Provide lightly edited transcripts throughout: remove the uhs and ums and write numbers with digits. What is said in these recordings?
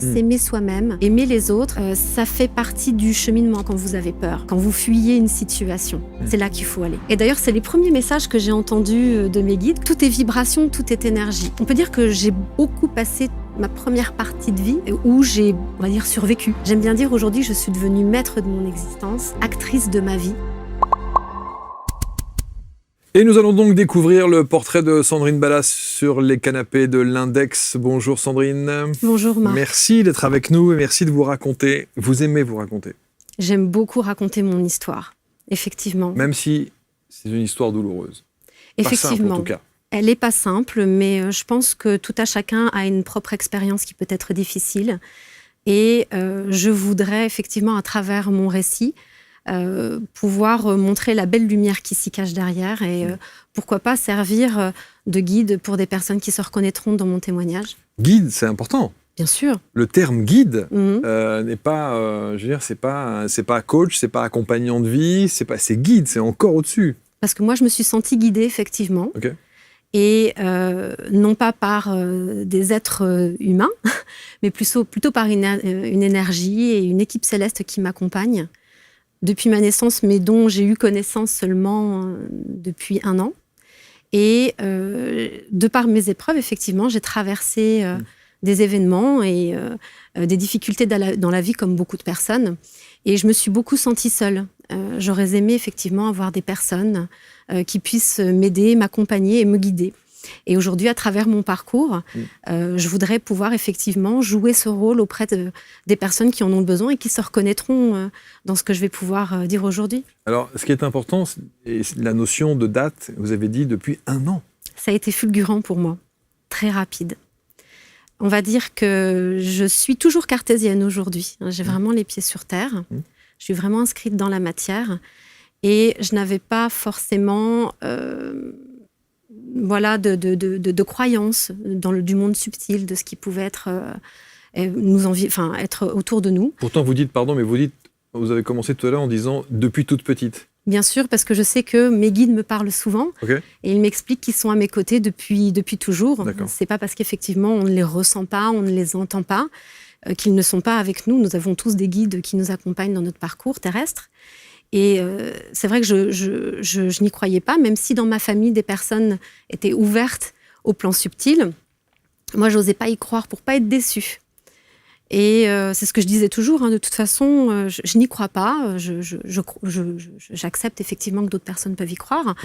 S'aimer soi-même, aimer les autres, ça fait partie du cheminement quand vous avez peur, quand vous fuyez une situation. C'est là qu'il faut aller. Et d'ailleurs, c'est les premiers messages que j'ai entendus de mes guides. Tout est vibration, tout est énergie. On peut dire que j'ai beaucoup passé ma première partie de vie où j'ai, on va dire, survécu. J'aime bien dire aujourd'hui, je suis devenue maître de mon existence, actrice de ma vie. Et nous allons donc découvrir le portrait de Sandrine Ballas sur les canapés de l'Index. Bonjour Sandrine. Bonjour Marc. Merci d'être avec nous et merci de vous raconter. Vous aimez vous raconter. J'aime beaucoup raconter mon histoire, effectivement. Même si c'est une histoire douloureuse. Effectivement. Pas simple en tout cas. Elle n'est pas simple, mais je pense que tout à chacun a une propre expérience qui peut être difficile. Et je voudrais effectivement, à travers mon récit, pouvoir montrer la belle lumière qui s'y cache derrière et pourquoi pas servir de guide pour des personnes qui se reconnaîtront dans mon témoignage. Guide, c'est important. Bien sûr. Le terme guide n'est pas, je veux dire, c'est pas coach, c'est pas accompagnant de vie, c'est guide, c'est encore au-dessus. Parce que moi, je me suis sentie guidée, effectivement. Okay. Et non pas par des êtres humains, mais plutôt par une énergie et une équipe céleste qui m'accompagne depuis ma naissance, mais dont j'ai eu connaissance seulement depuis 1 an. Et de par mes épreuves, effectivement, j'ai traversé des événements et des difficultés dans la vie comme beaucoup de personnes. Et je me suis beaucoup sentie seule. J'aurais aimé effectivement avoir des personnes qui puissent m'aider, m'accompagner et me guider. Et aujourd'hui, à travers mon parcours, je voudrais pouvoir effectivement jouer ce rôle auprès des personnes qui en ont besoin et qui se reconnaîtront dans ce que je vais pouvoir dire aujourd'hui. Alors, ce qui est important, c'est la notion de date, vous avez dit depuis 1 an. Ça a été fulgurant pour moi, très rapide. On va dire que je suis toujours cartésienne aujourd'hui. J'ai vraiment les pieds sur terre. Je suis vraiment inscrite dans la matière. Et je n'avais pas forcément de croyances du monde subtil, de ce qui pouvait être, être autour de nous. Pourtant, vous dites, pardon, mais vous avez commencé tout à l'heure en disant « depuis toute petite ». Bien sûr, parce que je sais que mes guides me parlent souvent et ils m'expliquent qu'ils sont à mes côtés depuis toujours. C'est pas parce qu'effectivement on ne les ressent pas, on ne les entend pas, qu'ils ne sont pas avec nous. Nous avons tous des guides qui nous accompagnent dans notre parcours terrestre. Et c'est vrai que je n'y croyais pas, même si dans ma famille, des personnes étaient ouvertes au plan subtil. Moi, je n'osais pas y croire pour ne pas être déçue. Et c'est ce que je disais toujours, de toute façon, je n'y crois pas. J'accepte effectivement que d'autres personnes peuvent y croire.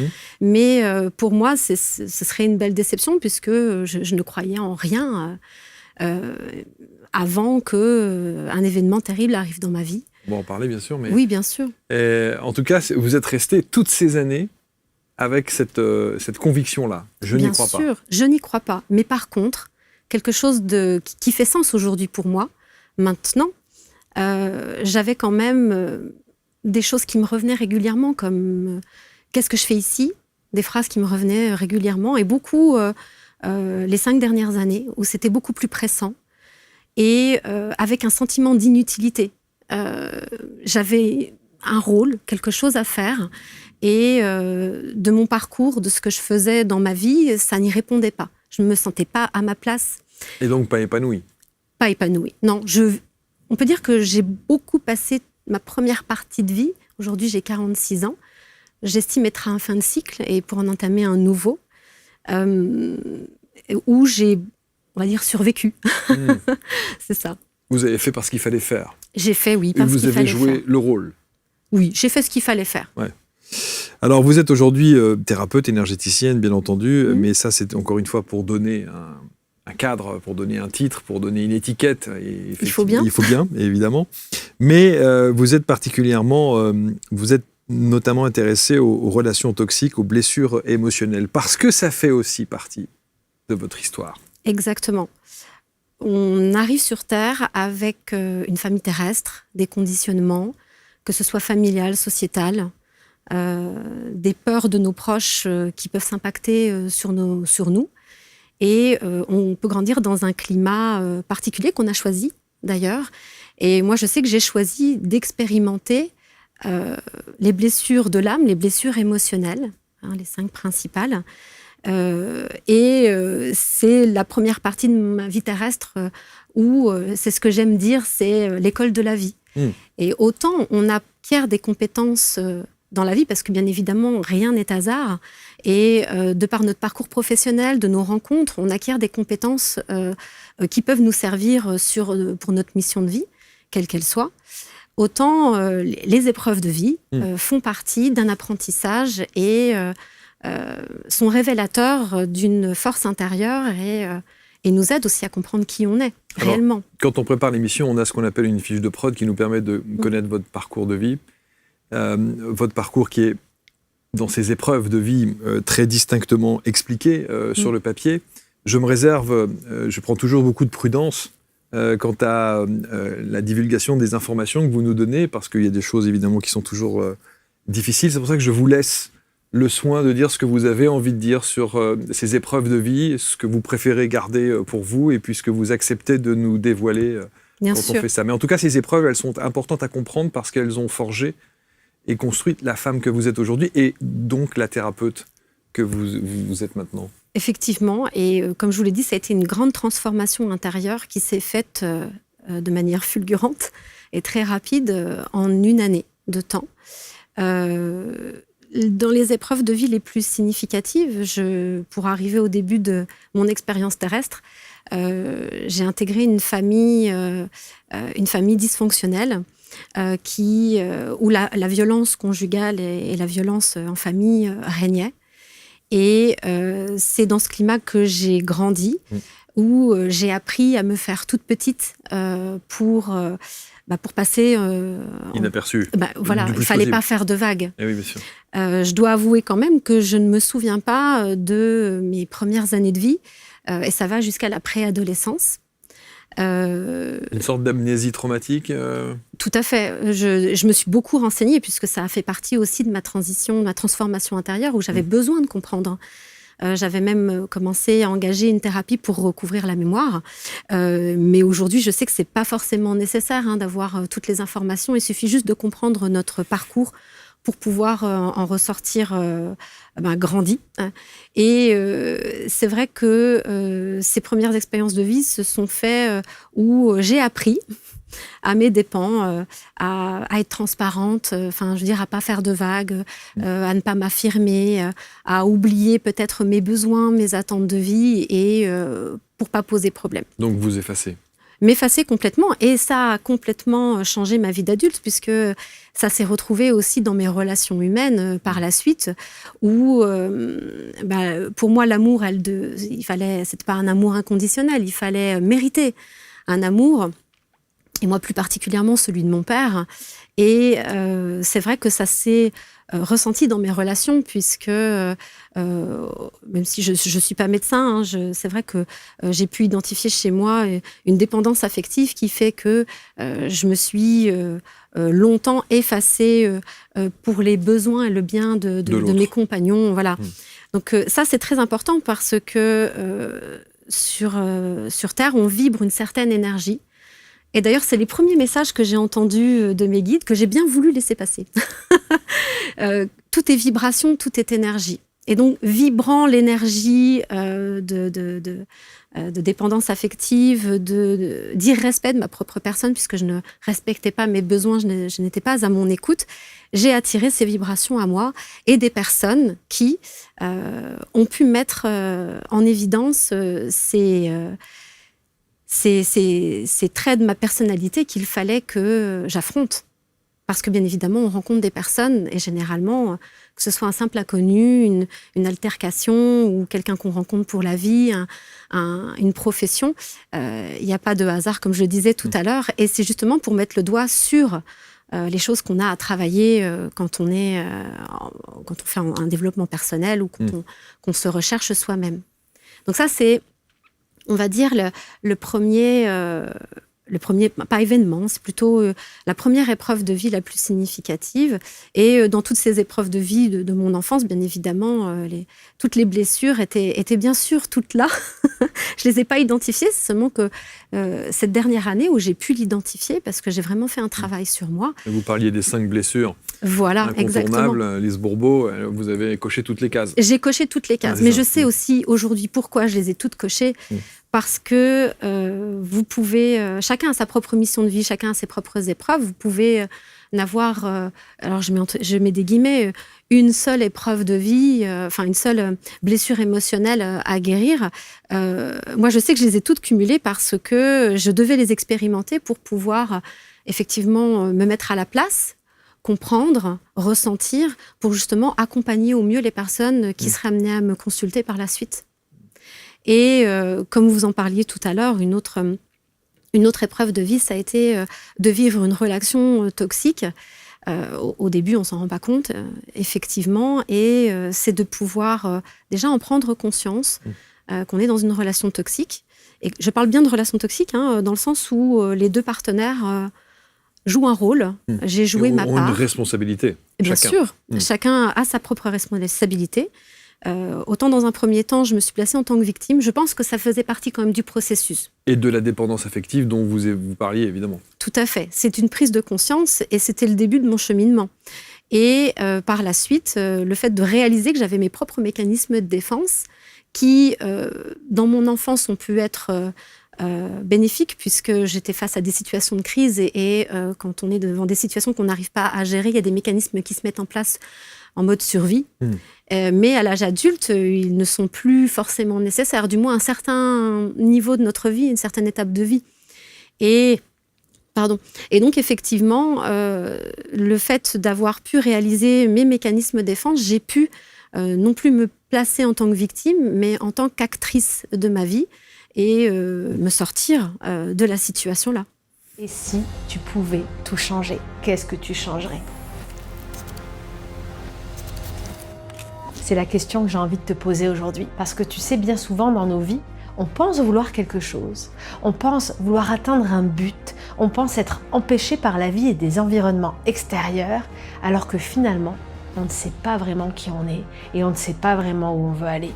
Mais pour moi, ce serait une belle déception puisque je ne croyais en rien avant qu'un événement terrible arrive dans ma vie. On va en parler, bien sûr. Mais oui, bien sûr. En tout cas, vous êtes resté toutes ces années avec cette conviction-là. Je n'y crois pas. Bien sûr, je n'y crois pas. Mais par contre, quelque chose qui fait sens aujourd'hui pour moi, maintenant, j'avais quand même des choses qui me revenaient régulièrement, comme « qu'est-ce que je fais ici ?» Des phrases qui me revenaient régulièrement, et beaucoup les 5 dernières années, où c'était beaucoup plus pressant, et avec un sentiment d'inutilité. J'avais un rôle, quelque chose à faire, et de mon parcours, de ce que je faisais dans ma vie, ça n'y répondait pas. Je ne me sentais pas à ma place. Et donc pas épanouie? Pas épanouie, non. On peut dire que j'ai beaucoup passé ma première partie de vie. Aujourd'hui, j'ai 46 ans. J'estime être à un fin de cycle et pour en entamer un nouveau, où j'ai, on va dire, survécu. C'est ça. Vous avez fait parce qu'il fallait faire. J'ai fait, oui, parce qu'il fallait faire. Et vous avez joué le rôle. Oui, j'ai fait ce qu'il fallait faire. Ouais. Alors, vous êtes aujourd'hui thérapeute, énergéticienne, bien entendu, mais ça, c'est encore une fois pour donner un cadre, pour donner un titre, pour donner une étiquette. Et il faut bien. Il faut bien, évidemment. Mais vous êtes particulièrement, vous êtes notamment intéressé aux relations toxiques, aux blessures émotionnelles, parce que ça fait aussi partie de votre histoire. Exactement. On arrive sur Terre avec une famille terrestre, des conditionnements, que ce soit familial, sociétal, des peurs de nos proches qui peuvent s'impacter sur nous. Et on peut grandir dans un climat particulier qu'on a choisi, d'ailleurs. Et moi, je sais que j'ai choisi d'expérimenter les blessures de l'âme, les blessures émotionnelles, les 5 principales, C'est la première partie de ma vie terrestre où c'est ce que j'aime dire, c'est l'école de la vie. Et autant on acquiert des compétences dans la vie, parce que bien évidemment, rien n'est hasard. Et de par notre parcours professionnel, de nos rencontres, on acquiert des compétences qui peuvent nous servir pour notre mission de vie, quelle qu'elle soit. Autant les épreuves de vie font partie d'un apprentissage et sont révélateurs d'une force intérieure et nous aident aussi à comprendre qui on est réellement. Alors, quand on prépare l'émission, on a ce qu'on appelle une fiche de prod qui nous permet de connaître votre parcours de vie. Votre parcours qui est, dans ces épreuves de vie, très distinctement expliqué sur le papier. Je me réserve, je prends toujours beaucoup de prudence quant à la divulgation des informations que vous nous donnez, parce qu'il y a des choses évidemment qui sont toujours difficiles. C'est pour ça que je vous laisse le soin de dire ce que vous avez envie de dire sur ces épreuves de vie, ce que vous préférez garder pour vous, et puis ce que vous acceptez de nous dévoiler quand on fait ça. Mais en tout cas, ces épreuves, elles sont importantes à comprendre parce qu'elles ont forgé et construite la femme que vous êtes aujourd'hui, et donc la thérapeute que vous êtes maintenant. Effectivement, et comme je vous l'ai dit, ça a été une grande transformation intérieure qui s'est faite de manière fulgurante et très rapide en une année de temps. Dans les épreuves de vie les plus significatives, pour arriver au début de mon expérience terrestre, j'ai intégré une famille dysfonctionnelle où la violence conjugale et la violence en famille régnaient. Et c'est dans ce climat que j'ai grandi, où j'ai appris à me faire toute petite pour passer... inaperçu. Voilà, il ne fallait pas faire de vagues. Eh oui, bien sûr. Je dois avouer quand même que je ne me souviens pas de mes premières années de vie, et ça va jusqu'à la préadolescence. Une sorte d'amnésie traumatique Tout à fait. Je me suis beaucoup renseignée, puisque ça a fait partie aussi de ma transition, de ma transformation intérieure, où j'avais besoin de comprendre. J'avais même commencé à engager une thérapie pour recouvrir la mémoire. Mais aujourd'hui, je sais que ce n'est pas forcément nécessaire d'avoir toutes les informations. Il suffit juste de comprendre notre parcours pour pouvoir en ressortir grandi. Et c'est vrai que ces premières expériences de vie se sont faites où j'ai appris à mes dépens, à être transparente, à pas faire de vagues, à ne pas m'affirmer, à oublier peut-être mes besoins, mes attentes de vie, et pour pas poser problème. Donc vous effacez. M'effacer complètement, et ça a complètement changé ma vie d'adulte, puisque ça s'est retrouvé aussi dans mes relations humaines par la suite, où pour moi l'amour, c'était pas un amour inconditionnel, il fallait mériter un amour, et moi plus particulièrement celui de mon père. Et c'est vrai que ça s'est ressenti dans mes relations, puisque même si je ne suis pas médecin, c'est vrai que j'ai pu identifier chez moi une dépendance affective qui fait que je me suis longtemps effacée pour les besoins et le bien de mes compagnons. Voilà. Donc ça, c'est très important, parce que sur Terre, on vibre une certaine énergie. Et d'ailleurs, c'est les premiers messages que j'ai entendus de mes guides, que j'ai bien voulu laisser passer. Tout est vibration, tout est énergie. Et donc, vibrant l'énergie de dépendance affective, d'irrespect de ma propre personne, puisque je ne respectais pas mes besoins, je n'étais pas à mon écoute, j'ai attiré ces vibrations à moi, et des personnes qui ont pu mettre en évidence ces traits de ma personnalité qu'il fallait que j'affronte. Parce que bien évidemment, on rencontre des personnes, et généralement, que ce soit un simple inconnu, une altercation, ou quelqu'un qu'on rencontre pour la vie, une profession, il n'y a pas de hasard, comme je le disais tout à l'heure, et c'est justement pour mettre le doigt sur les choses qu'on a à travailler quand on fait un développement personnel, ou qu'on se recherche soi-même. Donc ça, c'est, on va dire, le premier le premier, pas événement, c'est plutôt la première épreuve de vie la plus significative. Et dans toutes ces épreuves de vie de mon enfance, bien évidemment, toutes les blessures étaient bien sûr toutes là. Je ne les ai pas identifiées, c'est seulement que cette dernière année où j'ai pu l'identifier, parce que j'ai vraiment fait un travail sur moi. Vous parliez des 5 blessures. Voilà, exactement. Lise Bourbeau, vous avez coché toutes les cases. J'ai coché toutes les cases, mais je sais aussi aujourd'hui pourquoi je les ai toutes cochées. Parce que vous pouvez, chacun a sa propre mission de vie, chacun a ses propres épreuves. Vous pouvez n'avoir, alors je mets des guillemets, une seule épreuve de vie, une seule blessure émotionnelle à guérir. Moi, je sais que je les ai toutes cumulées parce que je devais les expérimenter pour pouvoir effectivement me mettre à la place, comprendre, ressentir, pour justement accompagner au mieux les personnes qui seraient amenées à me consulter par la suite. Et comme vous en parliez tout à l'heure, une autre épreuve de vie, ça a été de vivre une relation toxique. Au début, on s'en rend pas compte, effectivement, et c'est de pouvoir déjà en prendre conscience qu'on est dans une relation toxique. Et je parle bien de relation toxique, dans le sens où les deux partenaires jouent un rôle. J'ai joué ma part. Une responsabilité. Bien sûr, chacun a sa propre responsabilité. Autant dans un premier temps, je me suis placée en tant que victime. Je pense que ça faisait partie quand même du processus. Et de la dépendance affective dont vous parliez, évidemment. Tout à fait. C'est une prise de conscience et c'était le début de mon cheminement. Et par la suite, le fait de réaliser que j'avais mes propres mécanismes de défense qui, dans mon enfance, ont pu être bénéfiques puisque j'étais face à des situations de crise et quand on est devant des situations qu'on n'arrive pas à gérer, il y a des mécanismes qui se mettent en place en mode survie. Mais à l'âge adulte, ils ne sont plus forcément nécessaires, du moins à un certain niveau de notre vie, une certaine étape de vie. Et donc, effectivement, le fait d'avoir pu réaliser mes mécanismes de défense, j'ai pu non plus me placer en tant que victime, mais en tant qu'actrice de ma vie et me sortir de la situation-là. Et si tu pouvais tout changer, qu'est-ce que tu changerais ? C'est la question que j'ai envie de te poser aujourd'hui. Parce que tu sais, bien souvent dans nos vies, on pense vouloir quelque chose. On pense vouloir atteindre un but. On pense être empêché par la vie et des environnements extérieurs, alors que finalement, on ne sait pas vraiment qui on est et on ne sait pas vraiment où on veut aller.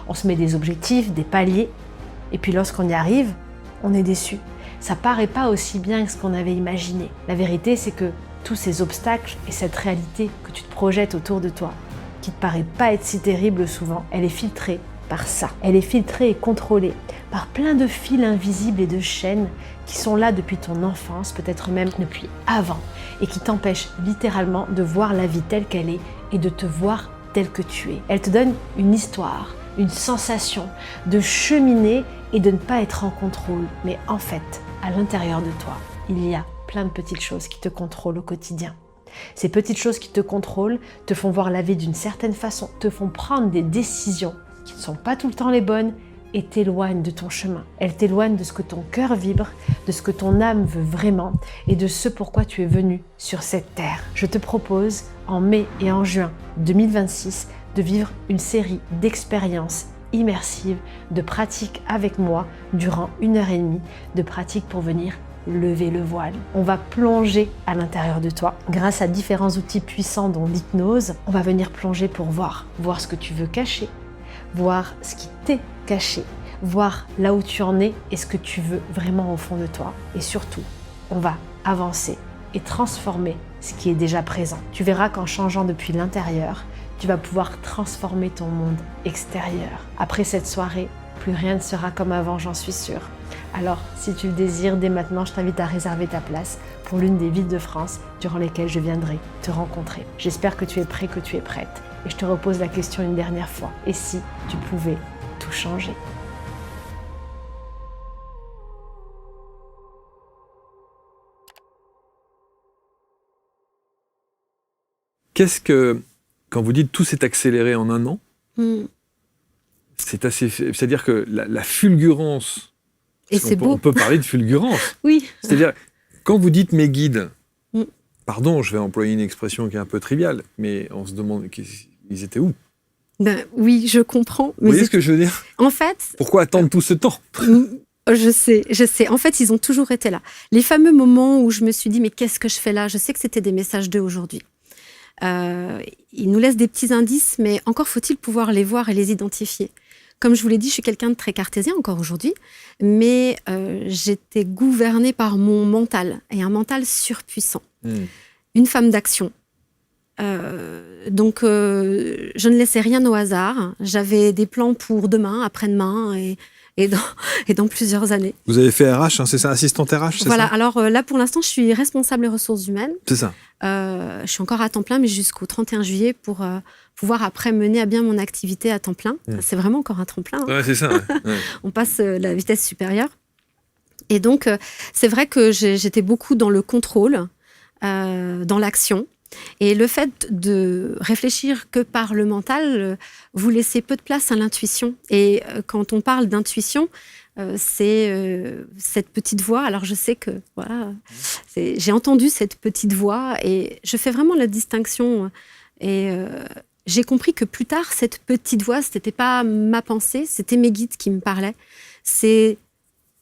On se met des objectifs, des paliers, et puis lorsqu'on y arrive, on est déçu. Ça paraît pas aussi bien que ce qu'on avait imaginé. La vérité, c'est que tous ces obstacles et cette réalité que tu te projettes autour de toi, qui te paraît pas être si terrible souvent, elle est filtrée par ça. Elle est filtrée et contrôlée par plein de fils invisibles et de chaînes qui sont là depuis ton enfance, peut-être même depuis avant, et qui t'empêchent littéralement de voir la vie telle qu'elle est et de te voir tel que tu es. Elle te donne une histoire, une sensation de cheminer et de ne pas être en contrôle. Mais en fait, à l'intérieur de toi, il y a plein de petites choses qui te contrôlent au quotidien. Ces petites choses qui te contrôlent te font voir la vie d'une certaine façon, te font prendre des décisions qui ne sont pas tout le temps les bonnes et t'éloignent de ton chemin. Elles t'éloignent de ce que ton cœur vibre, de ce que ton âme veut vraiment et de ce pourquoi tu es venu sur cette terre. Je te propose en mai et en juin 2026 de vivre une série d'expériences immersives, de pratiques avec moi durant 1h30, de pratiques pour venir lever le voile. On va plonger à l'intérieur de toi grâce à différents outils puissants dont l'hypnose. On va venir plonger pour voir ce que tu veux cacher, voir ce qui t'est caché, voir là où tu en es et ce que tu veux vraiment au fond de toi. Et surtout, on va avancer et transformer ce qui est déjà présent. Tu verras qu'en changeant depuis l'intérieur, tu vas pouvoir transformer ton monde extérieur. Après cette soirée, plus rien ne sera comme avant, j'en suis sûre. Alors, si tu le désires, dès maintenant, je t'invite à réserver ta place pour l'une des villes de France durant lesquelles je viendrai te rencontrer. J'espère que tu es prêt, que tu es prête. Et je te repose la question une dernière fois. Et si tu pouvais tout changer ? Qu'est-ce que, quand vous dites tout s'est accéléré en un an, c'est-à-dire que la fulgurance, et c'est beau. On peut parler de fulgurance. Oui. C'est-à-dire, quand vous dites mes guides, pardon, je vais employer une expression qui est un peu triviale, mais on se demande, ils étaient où ? Ben, oui, je comprends. Vous voyez ce que je veux dire ? En fait... Pourquoi attendre tout ce temps ? Je sais. En fait, ils ont toujours été là. Les fameux moments où je me suis dit, mais qu'est-ce que je fais là? Je sais que c'était des messages d'eux aujourd'hui. Ils nous laissent des petits indices, mais encore faut-il pouvoir les voir et les identifier. Comme je vous l'ai dit, je suis quelqu'un de très cartésien encore aujourd'hui, mais j'étais gouvernée par mon mental, et un mental surpuissant. Une femme d'action. Donc, je ne laissais rien au hasard. J'avais des plans pour demain, après-demain et dans plusieurs années. Vous avez fait RH, hein, c'est ça, assistante RH, c'est voilà, ça? alors là, pour l'instant, je suis responsable des ressources humaines. C'est ça. Je suis encore à temps plein, mais jusqu'au 31 juillet pour pouvoir après mener à bien mon activité à temps plein. C'est vraiment encore un tremplin. Ouais, c'est ça. Ouais. On passe la vitesse supérieure. Et donc, c'est vrai que j'étais beaucoup dans le contrôle, dans l'action. Et le fait de réfléchir que par le mental, vous laissez peu de place à l'intuition. Et quand on parle d'intuition, c'est cette petite voix. Alors je sais que voilà, j'ai entendu cette petite voix et je fais vraiment la distinction. Et j'ai compris que plus tard, cette petite voix, ce n'était pas ma pensée, c'était mes guides qui me parlaient. C'est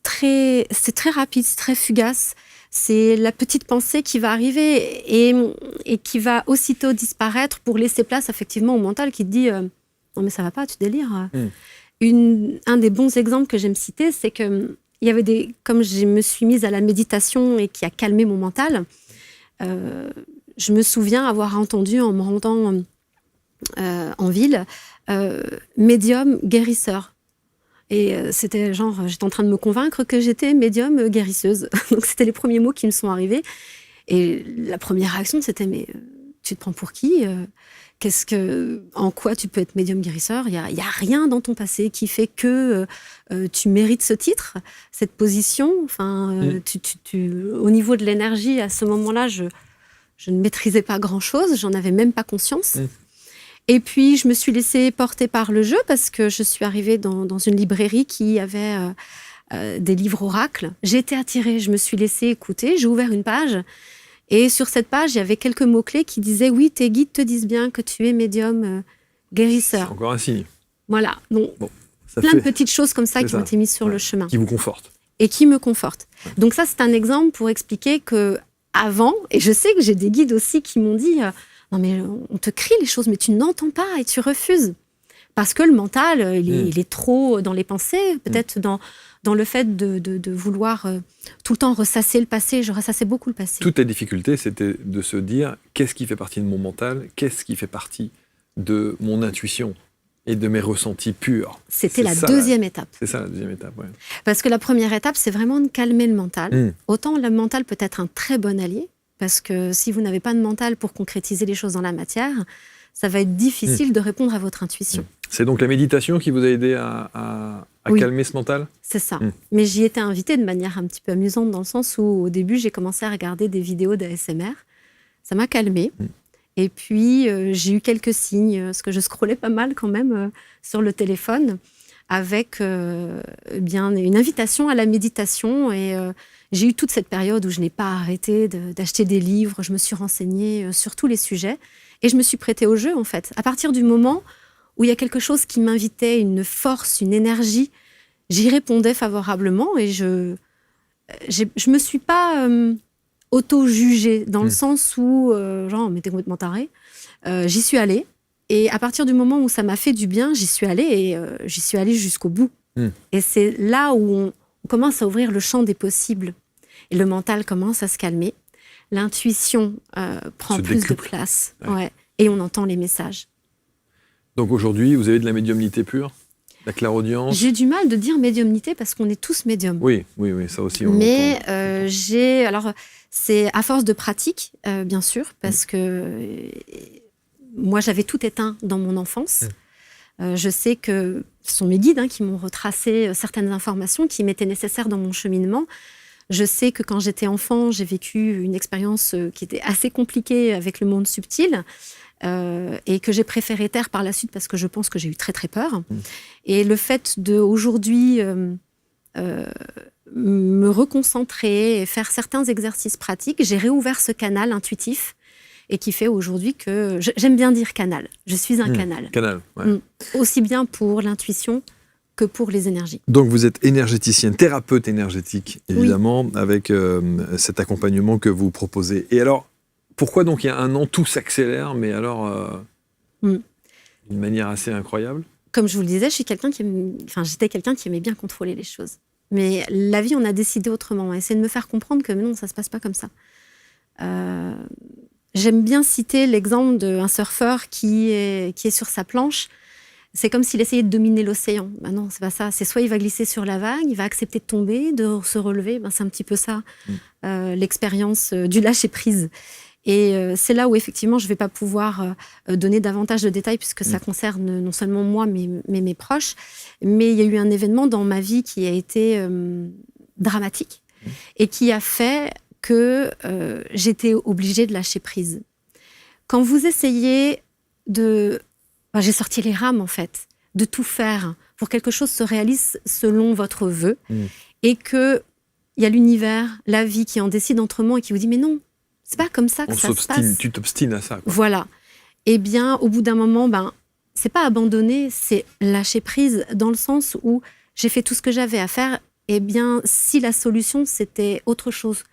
très rapide, c'est très fugace. C'est la petite pensée qui va arriver et qui va aussitôt disparaître pour laisser place effectivement au mental qui te dit non mais ça va pas, tu délires. Un des bons exemples que j'aime citer, c'est que il y avait comme je me suis mise à la méditation et qui a calmé mon mental, je me souviens avoir entendu en me rendant en ville médium guérisseur. Et c'était genre, j'étais en train de me convaincre que j'étais médium guérisseuse. Donc c'était les premiers mots qui me sont arrivés. Et la première réaction, c'était mais tu te prends pour qui? En quoi tu peux être médium guérisseur? Il y a rien dans ton passé qui fait que tu mérites ce titre, cette position. Enfin, au niveau de l'énergie, à ce moment-là, je ne maîtrisais pas grand-chose. J'en avais même pas conscience. Et puis, je me suis laissée porter par le jeu parce que je suis arrivée dans une librairie qui avait des livres oracles. J'ai été attirée, je me suis laissée écouter, j'ai ouvert une page. Et sur cette page, il y avait quelques mots-clés qui disaient « Oui, tes guides te disent bien que tu es médium guérisseur. » C'est encore un signe. Voilà, donc bon, plein de petites choses comme ça qui ont été mises sur le chemin. Qui vous confortent. Et qui me confortent. Donc ça, c'est un exemple pour expliquer qu'avant, et je sais que j'ai des guides aussi qui m'ont dit non mais on te crie les choses, mais tu n'entends pas et tu refuses. Parce que le mental, il est trop dans les pensées, peut-être dans le fait de vouloir tout le temps ressasser le passé. Je ressassais beaucoup le passé. Toute la difficulté, c'était de se dire qu'est-ce qui fait partie de mon mental, qu'est-ce qui fait partie de mon intuition et de mes ressentis purs. C'était la deuxième étape. C'est ça la deuxième étape, oui. Parce que la première étape, c'est vraiment de calmer le mental. Autant le mental peut être un très bon allié, parce que si vous n'avez pas de mental pour concrétiser les choses dans la matière, ça va être difficile de répondre à votre intuition. C'est donc la méditation qui vous a aidé à calmer ce mental? C'est ça. Mais j'y étais invitée de manière un petit peu amusante dans le sens où au début, j'ai commencé à regarder des vidéos d'ASMR. Ça m'a calmée. Et puis, j'ai eu quelques signes, parce que je scrollais pas mal quand même sur le téléphone, avec bien une invitation à la méditation. Et j'ai eu toute cette période où je n'ai pas arrêté d'acheter des livres. Je me suis renseignée sur tous les sujets. Et je me suis prêtée au jeu, en fait. À partir du moment où il y a quelque chose qui m'invitait, une force, une énergie, j'y répondais favorablement. Et je me suis pas auto-jugée, dans le sens où, genre, mais t'es complètement tarée. J'y suis allée. Et à partir du moment où ça m'a fait du bien, j'y suis allée et j'y suis allée jusqu'au bout. Et c'est là où on commence à ouvrir le champ des possibles. Et le mental commence à se calmer. L'intuition prend plus de place. Ouais. Et on entend les messages. Donc aujourd'hui, vous avez de la médiumnité pure? La clairaudience? J'ai du mal de dire médiumnité parce qu'on est tous médiums. Oui, ça aussi. Mais alors, c'est à force de pratique, bien sûr, parce que moi, j'avais tout éteint dans mon enfance. Je sais que ce sont mes guides qui m'ont retracé certaines informations qui m'étaient nécessaires dans mon cheminement. Je sais que quand j'étais enfant, j'ai vécu une expérience qui était assez compliquée avec le monde subtil et que j'ai préféré taire par la suite parce que je pense que j'ai eu très très peur. Et le fait d'aujourd'hui me reconcentrer et faire certains exercices pratiques, j'ai réouvert ce canal intuitif et qui fait aujourd'hui que... J'aime bien dire canal. Je suis un canal. Canal, ouais. Aussi bien pour l'intuition que pour les énergies. Donc vous êtes énergéticienne, thérapeute énergétique, évidemment, avec cet accompagnement que vous proposez. Et alors, pourquoi donc il y a un an, tout s'accélère, mais alors d'une manière assez incroyable? Comme je vous le disais, j'étais quelqu'un qui aimait bien contrôler les choses. Mais la vie, on a décidé autrement. Essayer de me faire comprendre que non, ça ne se passe pas comme ça. J'aime bien citer l'exemple d'un surfeur qui est sur sa planche. C'est comme s'il essayait de dominer l'océan. Ben non, c'est pas ça. C'est soit il va glisser sur la vague, il va accepter de tomber, de se relever. Ben c'est un petit peu ça, l'expérience du lâcher-prise. Et c'est là où, effectivement, je ne vais pas pouvoir donner davantage de détails puisque ça concerne non seulement moi, mais mes proches. Mais il y a eu un événement dans ma vie qui a été dramatique et qui a fait que j'étais obligée de lâcher prise. Quand vous essayez de... Enfin, j'ai sorti les rames, en fait, de tout faire pour que quelque chose se réalise selon votre vœu et qu'il y a l'univers, la vie qui en décide autrement et qui vous dit « Mais non, c'est pas comme ça que ça se passe. » Tu t'obstines à ça, quoi. Voilà. Eh bien, au bout d'un moment, c'est pas abandonner, c'est lâcher prise dans le sens où j'ai fait tout ce que j'avais à faire. Eh bien, si la solution, c'était autre chose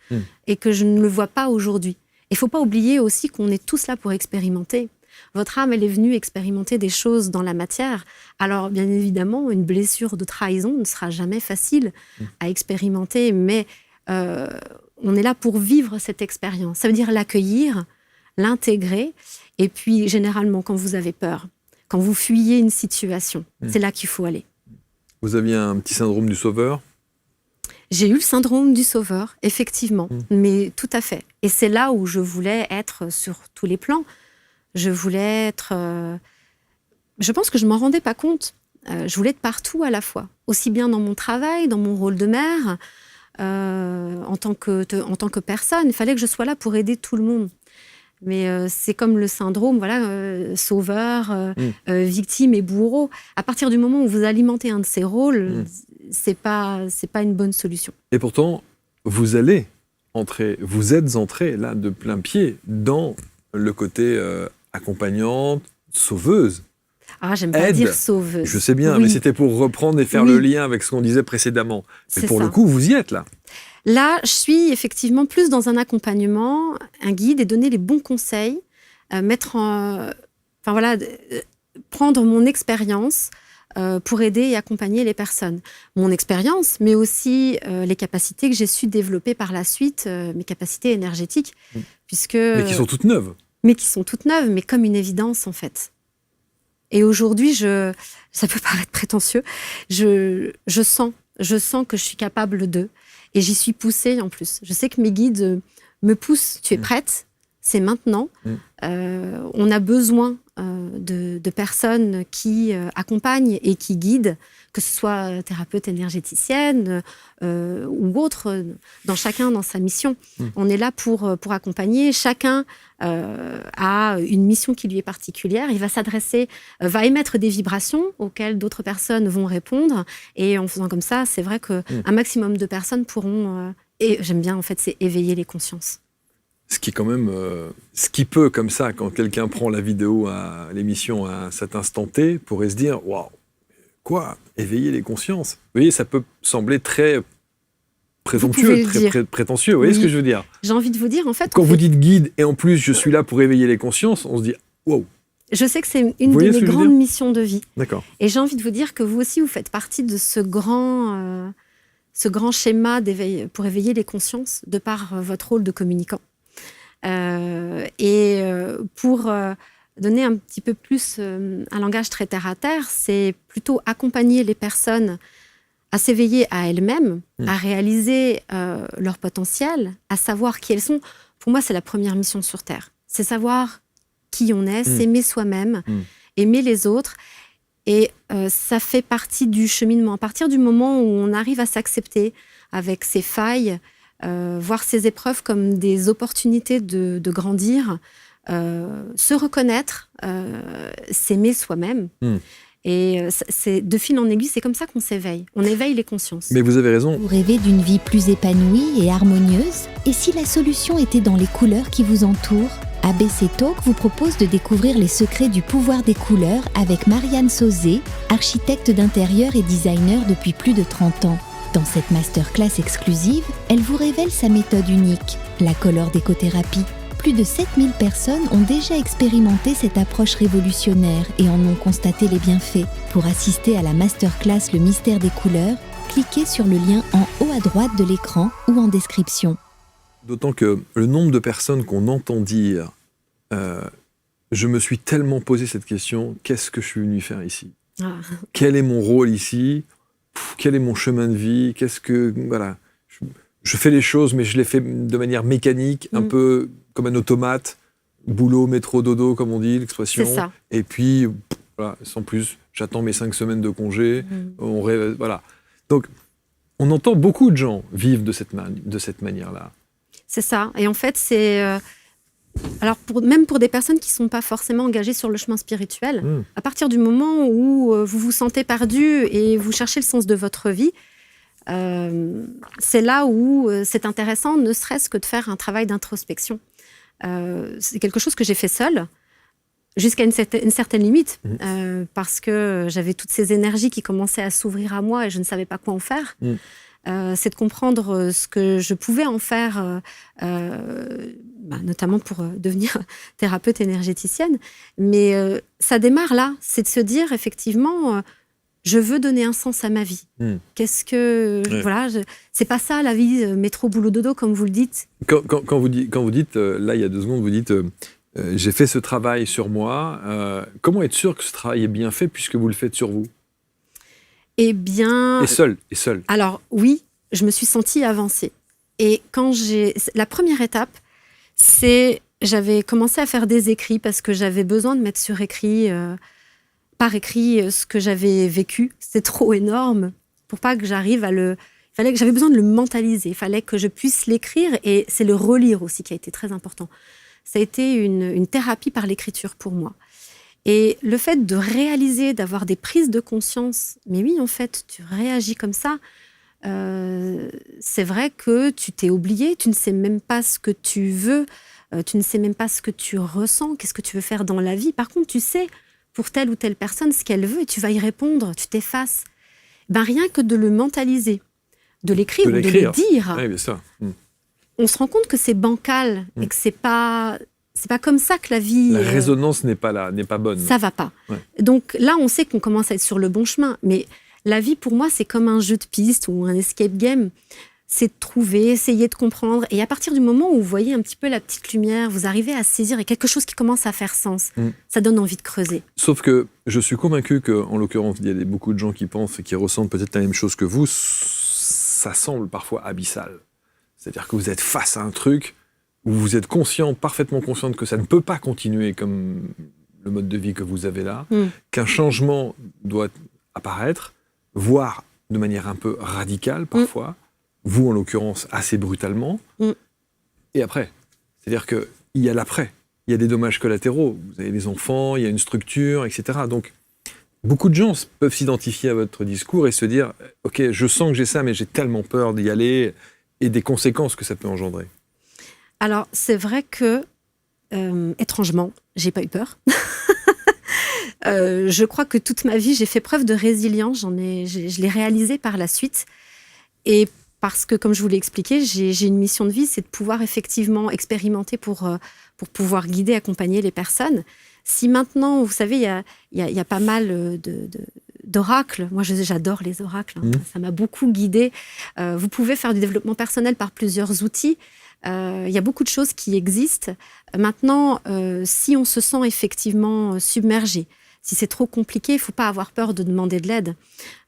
et que je ne le vois pas aujourd'hui. Il faut pas oublier aussi qu'on est tous là pour expérimenter. Votre âme, elle est venue expérimenter des choses dans la matière. Alors, bien évidemment, une blessure de trahison ne sera jamais facile à expérimenter, mais on est là pour vivre cette expérience. Ça veut dire l'accueillir, l'intégrer, et puis, généralement, quand vous avez peur, quand vous fuyez une situation, c'est là qu'il faut aller. Vous aviez un petit syndrome du sauveur? J'ai eu le syndrome du sauveur, effectivement, mais tout à fait. Et c'est là où je voulais être sur tous les plans. Je voulais être... je pense que je ne m'en rendais pas compte. Je voulais être partout à la fois. Aussi bien dans mon travail, dans mon rôle de mère, en tant que personne. Il fallait que je sois là pour aider tout le monde. Mais c'est comme le syndrome, sauveur, victime et bourreau. À partir du moment où vous alimentez un de ces rôles, c'est pas une bonne solution. Et pourtant, vous êtes entrée là de plein pied dans le côté accompagnante, sauveuse. Ah, j'aime pas dire sauveuse. Je sais bien, mais c'était pour reprendre et faire le lien avec ce qu'on disait précédemment. Mais pour le coup, vous y êtes là. Là, je suis effectivement plus dans un accompagnement, un guide et donner les bons conseils, prendre mon expérience pour aider et accompagner les personnes. Mon expérience, mais aussi les capacités que j'ai su développer par la suite, mes capacités énergétiques. Mais qui sont toutes neuves. Mais comme une évidence, en fait. Et aujourd'hui, ça peut paraître prétentieux, je sens que je suis capable de... Et j'y suis poussée en plus. Je sais que mes guides me poussent. Tu es prête? C'est maintenant. On a besoin de personnes qui accompagnent et qui guident, que ce soit thérapeute énergéticienne ou autre, chacun dans sa mission. On est là pour accompagner. Chacun a une mission qui lui est particulière. Il va va émettre des vibrations auxquelles d'autres personnes vont répondre. Et en faisant comme ça, c'est vrai qu'un maximum de personnes pourront... et j'aime bien, en fait, c'est éveiller les consciences. Ce qui est quand même... ce qui peut, comme ça, quand quelqu'un prend la vidéo à l'émission à cet instant T, pourrait se dire « Waouh, quoi? Éveiller les consciences ?» Vous voyez, ça peut sembler très présomptueux, très prétentieux. Vous voyez ce que je veux dire? J'ai envie de vous dire, en fait... Quand vous dites guide, et en plus, je suis là pour éveiller les consciences, on se dit « Wow !» Je sais que c'est une de mes grandes missions de vie. D'accord. Et j'ai envie de vous dire que vous aussi, vous faites partie de ce grand schéma d'éveil, pour éveiller les consciences, de par votre rôle de communicant. Pour donner un petit peu plus un langage très terre-à-terre, c'est plutôt accompagner les personnes à s'éveiller à elles-mêmes, à réaliser leur potentiel, à savoir qui elles sont. Pour moi, c'est la première mission sur Terre. C'est savoir qui on est, s'aimer soi-même, aimer les autres. Et ça fait partie du cheminement. À partir du moment où on arrive à s'accepter avec ses failles, voir ses épreuves comme des opportunités de grandir, se reconnaître, s'aimer soi-même. Et c'est de fil en aiguille, c'est comme ça qu'on s'éveille. On éveille les consciences. Mais vous avez raison. Vous rêvez d'une vie plus épanouie et harmonieuse? Et si la solution était dans les couleurs qui vous entourent? ABC Talk vous propose de découvrir les secrets du pouvoir des couleurs avec Marianne Sauzé, architecte d'intérieur et designer depuis plus de 30 ans. Dans cette masterclass exclusive, elle vous révèle sa méthode unique, la color décothérapie. Plus de 7000 personnes ont déjà expérimenté cette approche révolutionnaire et en ont constaté les bienfaits. Pour assister à la masterclass Le mystère des couleurs, cliquez sur le lien en haut à droite de l'écran ou en description. D'autant que le nombre de personnes qu'on entend dire je me suis tellement posé cette question, qu'est-ce que je suis venu faire ici ? Quel est mon rôle ici ? Quel est mon chemin de vie ? Voilà. Je fais les choses, mais je les fais de manière mécanique, un peu comme un automate, boulot, métro, dodo, comme on dit, l'expression. C'est ça. Et puis, voilà, sans plus, j'attends mes 5 semaines de congé. On rêve, voilà. Donc, on entend beaucoup de gens vivre de cette manière-là. C'est ça. Et en fait, c'est... alors, même pour des personnes qui ne sont pas forcément engagées sur le chemin spirituel, à partir du moment où vous vous sentez perdu et vous cherchez le sens de votre vie, c'est là où c'est intéressant, ne serait-ce que de faire un travail d'introspection. C'est quelque chose que j'ai fait seule, jusqu'à une certaine limite, parce que j'avais toutes ces énergies qui commençaient à s'ouvrir à moi et je ne savais pas quoi en faire. C'est de comprendre ce que je pouvais en faire, notamment pour devenir thérapeute énergéticienne. Mais ça démarre là, c'est de se dire effectivement, je veux donner un sens à ma vie. Qu'est-ce que... Voilà, c'est pas ça la vie, métro, boulot, dodo, comme vous le dites. Quand vous dites, là il y a 2 secondes, vous dites j'ai fait ce travail sur moi, comment être sûr que ce travail est bien fait puisque vous le faites sur vous ? Eh bien... Et seul. Alors oui, je me suis sentie avancer. Et la première étape, c'est... J'avais commencé à faire des écrits parce que j'avais besoin de mettre sur écrit, par écrit, ce que j'avais vécu. C'était trop énorme pour pas que j'arrive à le... J'avais besoin de le mentaliser. Il fallait que je puisse l'écrire et c'est le relire aussi qui a été très important. Ça a été une thérapie par l'écriture pour moi. Et le fait de réaliser, d'avoir des prises de conscience, mais oui, en fait, tu réagis comme ça, c'est vrai que tu t'es oublié, tu ne sais même pas ce que tu veux, tu ne sais même pas ce que tu ressens, qu'est-ce que tu veux faire dans la vie. Par contre, tu sais, pour telle ou telle personne, ce qu'elle veut, et tu vas y répondre, tu t'effaces. Rien que de le mentaliser, de l'écrire ou de le dire, oui, bien sûr. On se rend compte que c'est bancal et que c'est pas comme ça que la vie... La résonance n'est pas bonne. Ça va pas. Ouais. Donc là, on sait qu'on commence à être sur le bon chemin. Mais la vie, pour moi, c'est comme un jeu de piste ou un escape game. C'est de trouver, essayer de comprendre. Et à partir du moment où vous voyez un petit peu la petite lumière, vous arrivez à saisir et quelque chose qui commence à faire sens. Ça donne envie de creuser. Sauf que je suis convaincu qu'en l'occurrence, il y a beaucoup de gens qui pensent et qui ressentent peut-être la même chose que vous. Ça semble parfois abyssal. C'est-à-dire que vous êtes face à un truc où vous êtes parfaitement consciente que ça ne peut pas continuer comme le mode de vie que vous avez là, qu'un changement doit apparaître, voire de manière un peu radicale parfois, vous en l'occurrence assez brutalement, et après. C'est-à-dire qu'il y a l'après, il y a des dommages collatéraux, vous avez des enfants, il y a une structure, etc. Donc beaucoup de gens peuvent s'identifier à votre discours et se dire « Ok, je sens que j'ai ça, mais j'ai tellement peur d'y aller » et des conséquences que ça peut engendrer. Alors, c'est vrai que, étrangement, j'ai pas eu peur. Je crois que toute ma vie, j'ai fait preuve de résilience. Je l'ai réalisé par la suite. Et parce que, comme je vous l'ai expliqué, j'ai une mission de vie, c'est de pouvoir effectivement expérimenter pour pouvoir guider, accompagner les personnes. Si maintenant, vous savez, il y a pas mal d'oracles. Moi, j'adore les oracles. Ça m'a beaucoup guidée. Vous pouvez faire du développement personnel par plusieurs outils. Il y a beaucoup de choses qui existent. Maintenant, si on se sent effectivement submergé, si c'est trop compliqué, il ne faut pas avoir peur de demander de l'aide.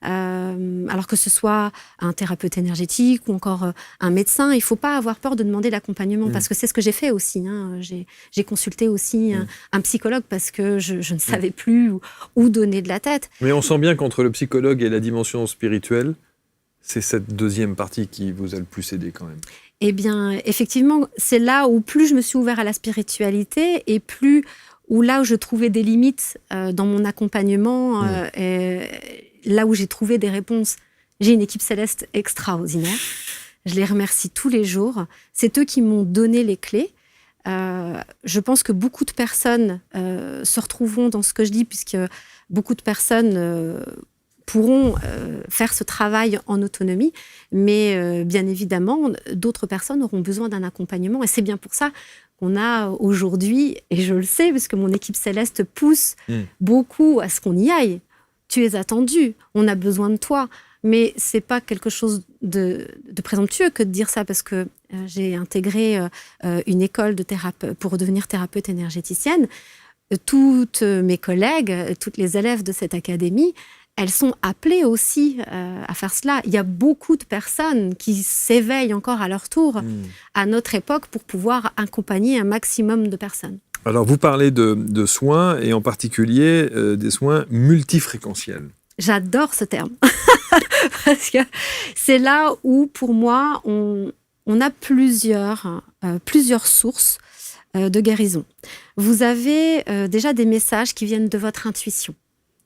Alors que ce soit un thérapeute énergétique ou encore un médecin, il ne faut pas avoir peur de demander l'accompagnement, parce que c'est ce que j'ai fait aussi. J'ai consulté aussi un psychologue parce que je ne savais plus où donner de la tête. Mais on sent bien qu'entre le psychologue et la dimension spirituelle, c'est cette deuxième partie qui vous a le plus aidé quand même. Eh bien, effectivement, c'est là où plus je me suis ouverte à la spiritualité et plus là où je trouvais des limites dans mon accompagnement, là où j'ai trouvé des réponses. J'ai une équipe céleste extraordinaire. Je les remercie tous les jours. C'est eux qui m'ont donné les clés. Je pense que beaucoup de personnes se retrouveront dans ce que je dis, puisque beaucoup de personnes pourront faire ce travail en autonomie, mais bien évidemment, d'autres personnes auront besoin d'un accompagnement. Et c'est bien pour ça qu'on a aujourd'hui, et je le sais, parce que mon équipe Céleste pousse beaucoup à ce qu'on y aille. Tu es attendu, on a besoin de toi. Mais c'est pas quelque chose de présomptueux que de dire ça, parce que j'ai intégré une école pour devenir thérapeute énergéticienne. Toutes mes collègues, toutes les élèves de cette académie, elles sont appelées aussi à faire cela. Il y a beaucoup de personnes qui s'éveillent encore à leur tour à notre époque pour pouvoir accompagner un maximum de personnes. Alors, vous parlez de soins, et en particulier des soins multifréquentiels. J'adore ce terme, parce que c'est là où, pour moi, on a plusieurs sources de guérison. Vous avez déjà des messages qui viennent de votre intuition.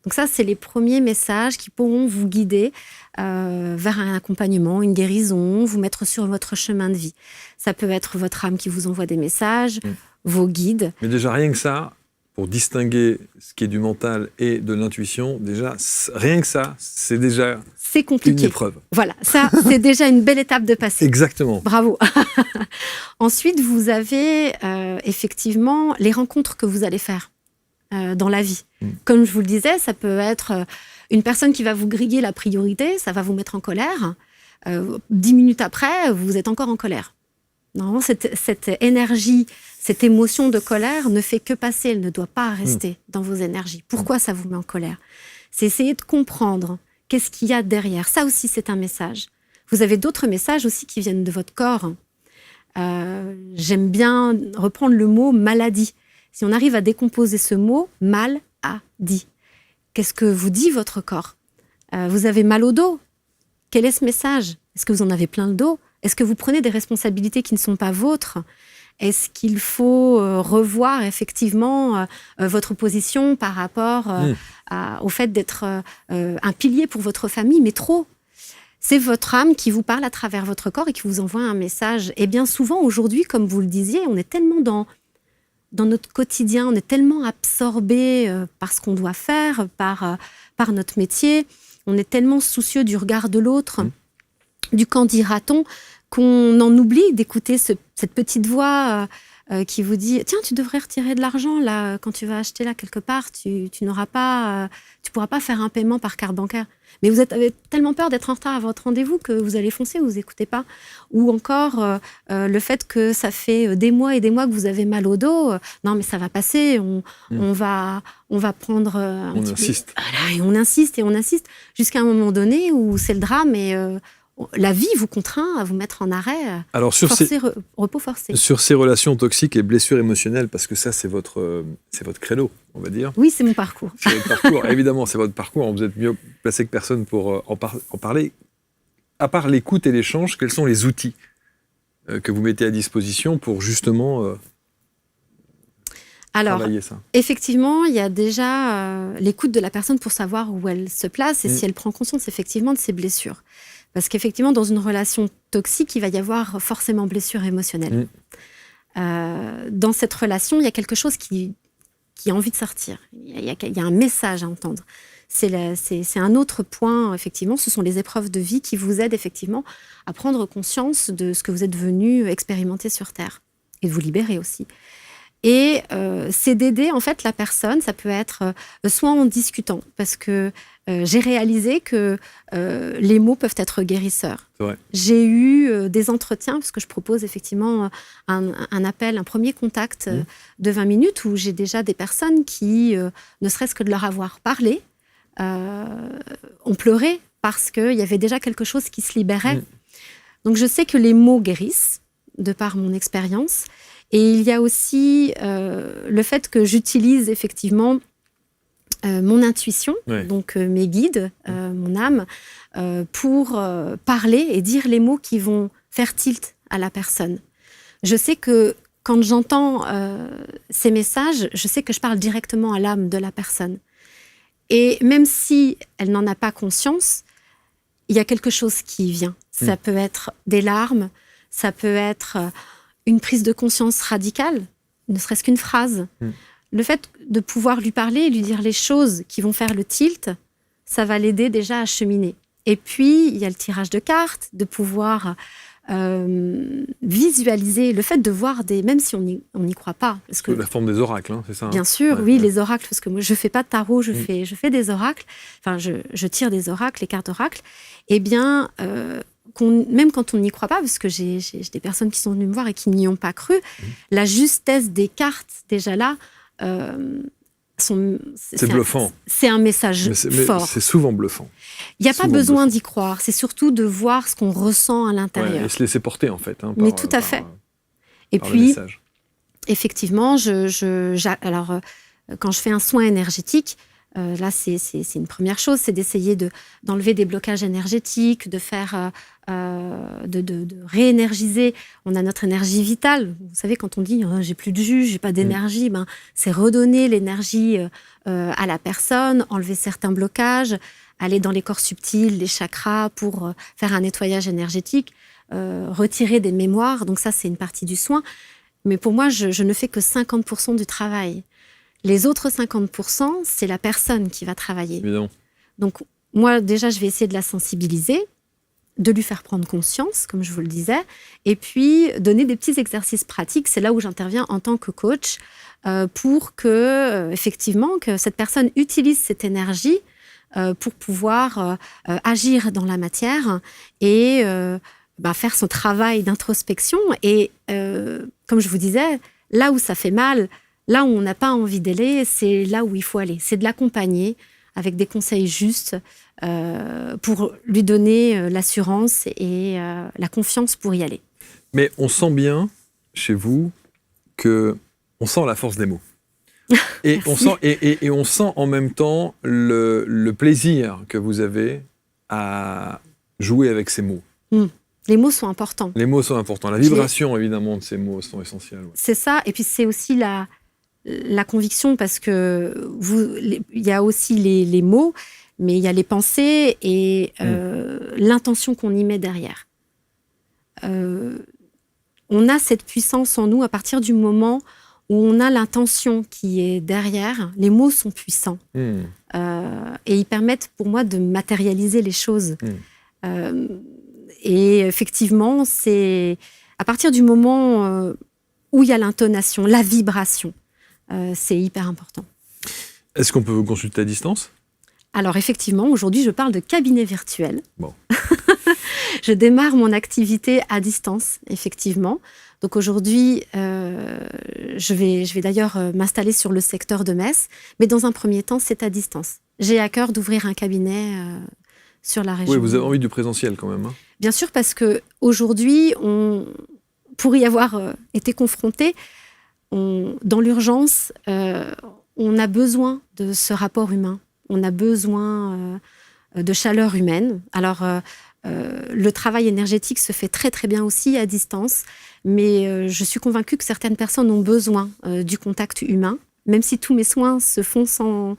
Donc ça, c'est les premiers messages qui pourront vous guider vers un accompagnement, une guérison, vous mettre sur votre chemin de vie. Ça peut être votre âme qui vous envoie des messages, vos guides. Mais déjà, rien que ça, pour distinguer ce qui est du mental et de l'intuition, déjà, rien que ça, c'est déjà c'est compliqué. Une épreuve. Voilà, ça, c'est déjà une belle étape de passer. Exactement. Bravo. Ensuite, vous avez effectivement les rencontres que vous allez faire dans la vie. Comme je vous le disais, ça peut être une personne qui va vous griller la priorité, ça va vous mettre en colère. 10 minutes après, vous êtes encore en colère. Normalement, cette énergie, cette émotion de colère ne fait que passer, elle ne doit pas rester dans vos énergies. Pourquoi ça vous met en colère ? C'est essayer de comprendre qu'est-ce qu'il y a derrière. Ça aussi, c'est un message. Vous avez d'autres messages aussi qui viennent de votre corps. J'aime bien reprendre le mot maladie. Si on arrive à décomposer ce mot, mal a dit. Qu'est-ce que vous dit votre corps ? Vous avez mal au dos ? Quel est ce message ? Est-ce que vous en avez plein le dos ? Est-ce que vous prenez des responsabilités qui ne sont pas vôtres ? Est-ce qu'il faut revoir effectivement votre position par rapport au fait d'être un pilier pour votre famille, mais trop ? C'est votre âme qui vous parle à travers votre corps et qui vous envoie un message. Et bien souvent, aujourd'hui, comme vous le disiez, on est tellement dans notre quotidien, on est tellement absorbé par ce qu'on doit faire, par notre métier, on est tellement soucieux du regard de l'autre, du qu'en dira-t-on, qu'on en oublie d'écouter cette petite voix qui vous dit « Tiens, tu devrais retirer de l'argent là, quand tu vas acheter là quelque part, tu pourras pas faire un paiement par carte bancaire. » Mais vous avez tellement peur d'être en retard à votre rendez-vous que vous allez foncer, vous n'écoutez pas. Ou encore le fait que ça fait des mois et des mois que vous avez mal au dos. Non, mais ça va passer, on va prendre on insiste. Voilà, et on insiste jusqu'à un moment donné où c'est le drame et la vie vous contraint à vous mettre en arrêt. Alors repos forcé. Sur ces relations toxiques et blessures émotionnelles, parce que ça, c'est votre credo, on va dire. Oui, c'est mon parcours. C'est votre parcours, évidemment, c'est votre parcours. Vous êtes mieux placé que personne pour en parler. À part l'écoute et l'échange, quels sont les outils que vous mettez à disposition pour justement travailler ça ? Effectivement, il y a déjà l'écoute de la personne pour savoir où elle se place et si elle prend conscience effectivement de ses blessures. Parce qu'effectivement, dans une relation toxique, il va y avoir forcément blessure émotionnelle. Dans cette relation, il y a quelque chose qui a envie de sortir. Il y a un message à entendre. C'est un autre point, effectivement. Ce sont les épreuves de vie qui vous aident, effectivement, à prendre conscience de ce que vous êtes venu expérimenter sur Terre. Et de vous libérer aussi. Et c'est d'aider, en fait, la personne. Ça peut être soit en discutant, parce que j'ai réalisé que les mots peuvent être guérisseurs. C'est vrai. J'ai eu des entretiens, parce que je propose effectivement un appel, un premier contact de 20 minutes, où j'ai déjà des personnes qui, ne serait-ce que de leur avoir parlé, ont pleuré, parce qu'il y avait déjà quelque chose qui se libérait. Donc je sais que les mots guérissent, de par mon expérience. Et il y a aussi le fait que j'utilise effectivement mon intuition, donc mes guides, mon âme, pour parler et dire les mots qui vont faire tilt à la personne. Je sais que quand j'entends ces messages, je sais que je parle directement à l'âme de la personne. Et même si elle n'en a pas conscience, il y a quelque chose qui vient. Ça peut être des larmes, ça peut être une prise de conscience radicale, ne serait-ce qu'une phrase. Le fait de pouvoir lui parler et lui dire les choses qui vont faire le tilt, ça va l'aider déjà à cheminer. Et puis, il y a le tirage de cartes, de pouvoir visualiser, le fait de voir même si on n'y croit pas. Parce que, la forme des oracles, hein, c'est ça? Bien sûr, oui, les oracles, parce que moi, je ne fais pas de tarot, je fais des oracles, enfin, je tire des oracles, les cartes oracles. Eh bien, même quand on n'y croit pas, parce que j'ai des personnes qui sont venues me voir et qui n'y ont pas cru, la justesse des cartes, déjà là, c'est bluffant. C'est un message fort. C'est souvent bluffant. Il n'y a pas besoin d'y croire. C'est surtout de voir ce qu'on ressent à l'intérieur. Et se laisser porter, en fait. Hein, mais tout à fait. Et puis, effectivement, alors, quand je fais un soin énergétique, là, c'est une première chose, c'est d'essayer d'enlever des blocages énergétiques, de faire, de réénergiser. On a notre énergie vitale. Vous savez, quand on dit j'ai plus de jus, j'ai pas d'énergie, c'est redonner l'énergie à la personne, enlever certains blocages, aller dans les corps subtils, les chakras pour faire un nettoyage énergétique, retirer des mémoires. Donc ça, c'est une partie du soin. Mais pour moi, je ne fais que 50% du travail. Les autres 50%, c'est la personne qui va travailler. Évidemment. Donc, moi, déjà, je vais essayer de la sensibiliser, de lui faire prendre conscience, comme je vous le disais, et puis donner des petits exercices pratiques. C'est là où j'interviens en tant que coach pour que, effectivement, que cette personne utilise cette énergie pour pouvoir agir dans la matière et faire son travail d'introspection. Et comme je vous disais, là où ça fait mal, là où on n'a pas envie d'aller, c'est là où il faut aller. C'est de l'accompagner avec des conseils justes pour lui donner l'assurance et la confiance pour y aller. Mais on sent bien, chez vous, on sent la force des mots. Et on sent en même temps le plaisir que vous avez à jouer avec ces mots. Les mots sont importants. Les mots sont importants. La vibration, évidemment, de ces mots sont essentielles. Ouais. C'est ça. Et puis, c'est aussi la conviction, parce que il y a aussi les mots, mais il y a les pensées et l'intention qu'on y met derrière. On a cette puissance en nous à partir du moment où on a l'intention qui est derrière. Les mots sont puissants. Et ils permettent pour moi de matérialiser les choses. Et effectivement, c'est à partir du moment où il y a l'intonation, la vibration, c'est hyper important. Est-ce qu'on peut vous consulter à distance ? Alors effectivement, aujourd'hui, je parle de cabinet virtuel. Bon. Je démarre mon activité à distance, effectivement. Donc aujourd'hui, je vais d'ailleurs m'installer sur le secteur de Metz, mais dans un premier temps, c'est à distance. J'ai à cœur d'ouvrir un cabinet sur la région. Oui, vous avez envie du présentiel quand même. Hein. Bien sûr, parce qu'aujourd'hui, pour y avoir été confronté, dans l'urgence, on a besoin de ce rapport humain. On a besoin de chaleur humaine. Alors, le travail énergétique se fait très très bien aussi à distance, mais je suis convaincue que certaines personnes ont besoin du contact humain, même si tous mes soins se font sans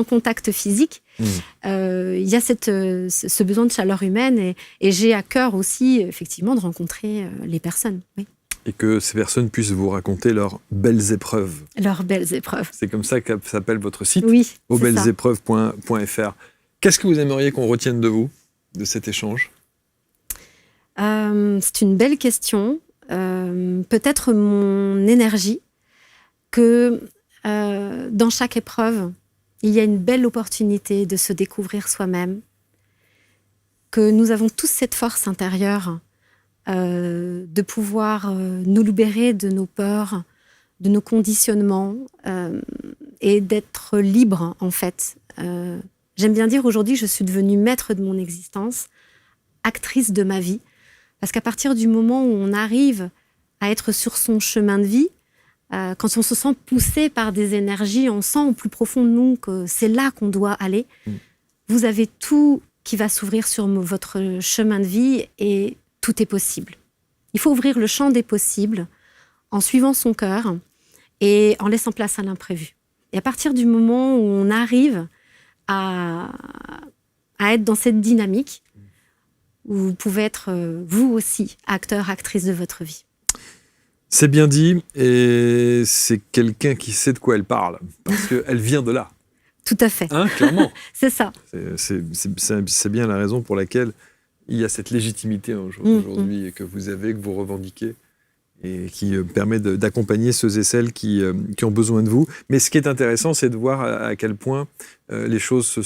contact physique. Il y a ce besoin de chaleur humaine et j'ai à cœur aussi effectivement de rencontrer les personnes. Oui. Et que ces personnes puissent vous raconter leurs belles épreuves. Leurs belles épreuves. C'est comme ça que s'appelle votre site, oui, ausbellesépreuves.fr. Qu'est-ce que vous aimeriez qu'on retienne de vous, de cet échange ? C'est une belle question. Peut-être mon énergie, que dans chaque épreuve, il y a une belle opportunité de se découvrir soi-même, que nous avons tous cette force intérieure de pouvoir nous libérer de nos peurs, de nos conditionnements et d'être libre en fait. J'aime bien dire aujourd'hui, je suis devenue maître de mon existence, actrice de ma vie, parce qu'à partir du moment où on arrive à être sur son chemin de vie, quand on se sent poussé par des énergies, on sent au plus profond de nous que c'est là qu'on doit aller. Vous avez tout qui va s'ouvrir sur votre chemin de vie et tout est possible. Il faut ouvrir le champ des possibles en suivant son cœur et en laissant place à l'imprévu. Et à partir du moment où on arrive à être dans cette dynamique, où vous pouvez être vous aussi acteur, actrice de votre vie. C'est bien dit, et c'est quelqu'un qui sait de quoi elle parle, parce qu'elle vient de là, Tout à fait. hein, clairement. C'est ça. C'est bien la raison pour laquelle il y a cette légitimité aujourd'hui que vous avez, que vous revendiquez, et qui permet d'accompagner ceux et celles qui ont besoin de vous. Mais ce qui est intéressant, c'est de voir à quel point les choses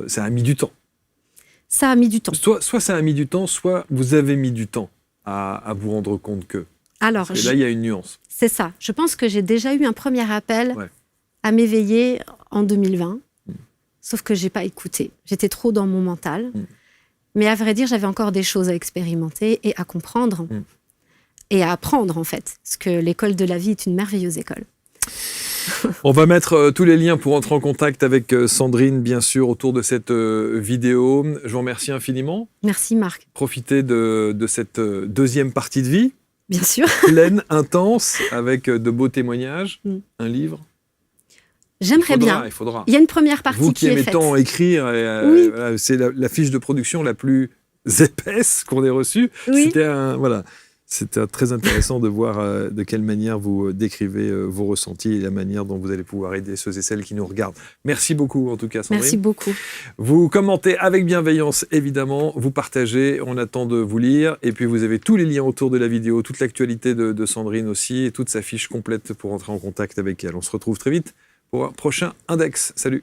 ça a mis du temps. Ça a mis du temps. Soit ça a mis du temps, soit vous avez mis du temps à vous rendre compte que. Alors, Parce que là, il y a une nuance. c'est ça. Je pense que j'ai déjà eu un premier appel Ouais. à m'éveiller en 2020. Sauf que j'ai pas écouté. J'étais trop dans mon mental. Mais à vrai dire, j'avais encore des choses à expérimenter et à comprendre. Et à apprendre, en fait. Parce que l'école de la vie est une merveilleuse école. On va mettre tous les liens pour entrer en contact avec Sandrine, bien sûr, autour de cette vidéo. Je vous remercie infiniment. Merci, Marc. Profitez de cette deuxième partie de vie, Bien sûr. pleine, intense, avec de beaux témoignages, un livre. J'aimerais bien. Il faudra. Il y a une première partie Vous qui qui est aimez faite. tant écrire, Oui. voilà, c'est la fiche de production la plus épaisse qu'on ait reçue. Oui. C'était très intéressant de voir de quelle manière vous décrivez vos ressentis et la manière dont vous allez pouvoir aider ceux et celles qui nous regardent. Merci beaucoup, en tout cas, Sandrine. Merci beaucoup. Vous commentez avec bienveillance, évidemment. Vous partagez, on attend de vous lire. Et puis, vous avez tous les liens autour de la vidéo, toute l'actualité de Sandrine aussi, et toute sa fiche complète pour entrer en contact avec elle. On se retrouve très vite pour un prochain Index. Salut!